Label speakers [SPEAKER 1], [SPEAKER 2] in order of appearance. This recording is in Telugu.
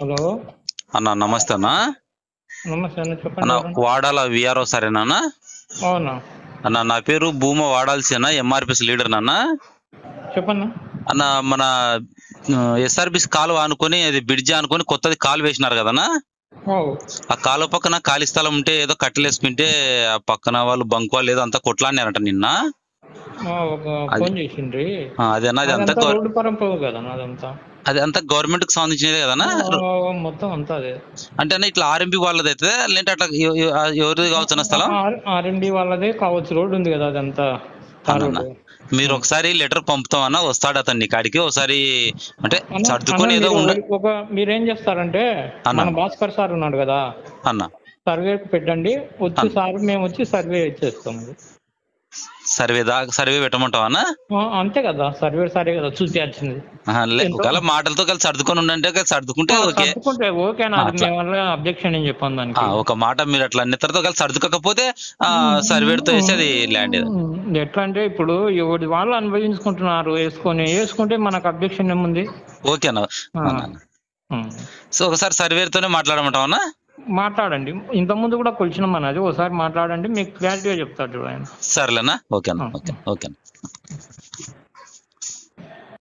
[SPEAKER 1] హలో.
[SPEAKER 2] అన్న నమస్తే అన్న.
[SPEAKER 1] నమస్తే అన్న, చెప్పండి
[SPEAKER 2] అన్న
[SPEAKER 1] ఎవరండి?
[SPEAKER 2] వాడాల విఆర్ఓ సరేనా అన్న?
[SPEAKER 1] అవునా?
[SPEAKER 2] అన్న నా పేరు భూమ వాడాల్సిన ఎంఆర్పిఎస్ లీడర్ నాన్న.
[SPEAKER 1] చెప్పన్నా.
[SPEAKER 2] అన్న మన ఎస్ఆర్బిసి కాలువ అనుకొని అది బ్రిడ్జి అనుకొని కొత్తది కాలు వేసినారు కదన్నా.
[SPEAKER 1] ఓ.
[SPEAKER 2] ఆ కాలువ పక్కన ఖాళీ స్థలం ఉంటే ఏదో కట్టెలేసుకుంటే ఆ పక్కన వాళ్ళు బంక్ వాళ్ళు ఏదో అంతా కొట్లాడినారంట నిన్న.
[SPEAKER 1] ఒక
[SPEAKER 2] అది
[SPEAKER 1] ఫోన్ చేసిండ్రి.
[SPEAKER 2] అది అన్న
[SPEAKER 1] అదంతా రోడ్డు పరంపవు కదా అదంతా.
[SPEAKER 2] అది అంతా గవర్నమెంట్ కి సంబంధించినదే కదన్నా.
[SPEAKER 1] మొత్తం అంతా అదే.
[SPEAKER 2] అంటే అన్న ఇట్లా ఆర్ఎంపీ వాళ్ళది అయితే లేదంటే అట్లా ఎవరిది కావచ్చు అన్న స్థలం?
[SPEAKER 1] ఆర్ఎండి వాళ్ళదే కావచ్చు, రోడ్డు ఉంది కదా అదంతా.
[SPEAKER 2] అన్న మీరు ఒకసారి లెటర్ పంపుతామన్నా, వస్తాడు అతన్ని కాడికి ఒకసారి. అంటే
[SPEAKER 1] అన్న
[SPEAKER 2] సర్దుకొని ఏదో
[SPEAKER 1] మీరు
[SPEAKER 2] ఉండ
[SPEAKER 1] మీరేం చేస్తారంటే,
[SPEAKER 2] అన్న
[SPEAKER 1] మన భాస్కర్ సార్ ఉన్నాడు కదా,
[SPEAKER 2] అన్న
[SPEAKER 1] సర్వేకి పెట్టండి. వచ్చి
[SPEAKER 2] అన్న
[SPEAKER 1] సార్ మేము వచ్చి సర్వే ఇచ్చేస్తాము.
[SPEAKER 2] సర్వే పెట్టమంటావా అన్న?
[SPEAKER 1] అంతే కదా, సర్వే సారే కదా చూసేయాల్సింది.
[SPEAKER 2] ఒకవేళ మాటలతో కలిసి సర్దుకొని ఉండంటే కలిసి సర్దుకుంటే ఓకే.
[SPEAKER 1] సర్దుకుంటే ఓకేనా? అది
[SPEAKER 2] అట్లా
[SPEAKER 1] మేము వల్ల అబ్జెక్షన్ ఏం చెప్పాను దానికి.
[SPEAKER 2] ఒక మాట మీరు అట్లా నిద్రతో కలిసి సర్దుకోకపోతే సర్వేతో వేసి అది ల్యాండ్.
[SPEAKER 1] ఎట్లా అంటే ఇప్పుడు ఎవరి వాళ్ళు అనుభవించుకుంటున్నారు, వేసుకుంటే మనకు అబ్జెక్షన్ ఏముంది?
[SPEAKER 2] ఓకే అన్న. సో ఒకసారి సర్వేతోనే మాట్లాడమంటావా అన్న?
[SPEAKER 1] మాట్లాడండి. ఇంత ముందు కూడా కొలిచినాం అన్నది, ఒకసారి మాట్లాడండి, మీకు క్లారిటీగా చెప్తాడు ఆయన.
[SPEAKER 2] సర్లేనా? ఓకే అన్న. ఓకే ఓకే అన్న.